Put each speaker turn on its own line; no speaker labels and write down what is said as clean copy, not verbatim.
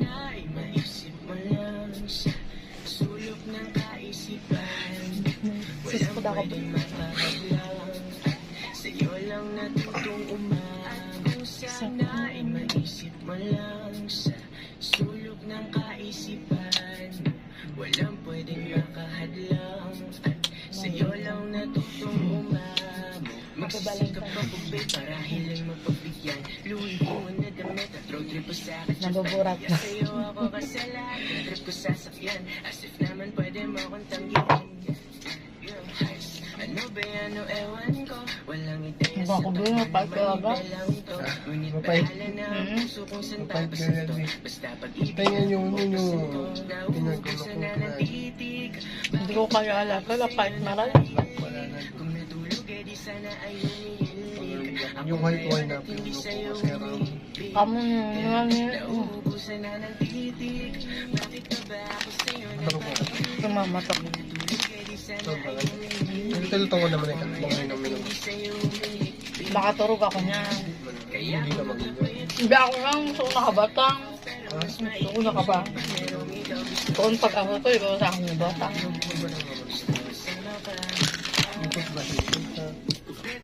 sana ay maisip mo lang sa sulok ng kaisipan. Walang pwedeng mapahaglang sa'yo lang natutong umabong. Sana ay maisip mo lang sa sulok ng kaisipan. Walang pwedeng makahadlang sa'yo lang natutong umabong. Magsisikap ka bubay para hiling mapagbigyan. Louis Vuitton na damit at road trip ko sa akin.
Nabuburat na.
Sa'yo ako kasalan, trip ko sasakyan. As if naman pwede mo akong tanggihan. Ano ba yan o ewan ko? Walang ideya sa
mapait talaga.
ngunit
Mapait.
bahala na ang puso kung saan
Mapait
papasok to.
ganyan eh.
Basta pag-ibig
Tingnan yung
mo
pinagulok
nauubusan na
ko
ng titig.
Hindi ko kaya alaga. Lapait maral.
Wala na.
Kung natulog eh di sana ay umihilig.
Yung white na
Hindi
pinulok
sa'yo
ko serum.
umiibig.
Kamo nga
Nauubusan na ng titig. Bakit na ba ako sa'yo napapagod?
Kumamatok.
Natulog eh di sana
Ito
ay
ba?
umihilig.
Nagtalito ko naman ikaw. Mga minum-minum.
Hindi sa'yo umiibig.
Baka turog ako niya.
Hindi na mag-inom.
Hindi ako lang. Gusto ko nakabatang. Gusto ko nakaba. Doon pag ako to, ikaw sa akin yung batang.
Ito ba?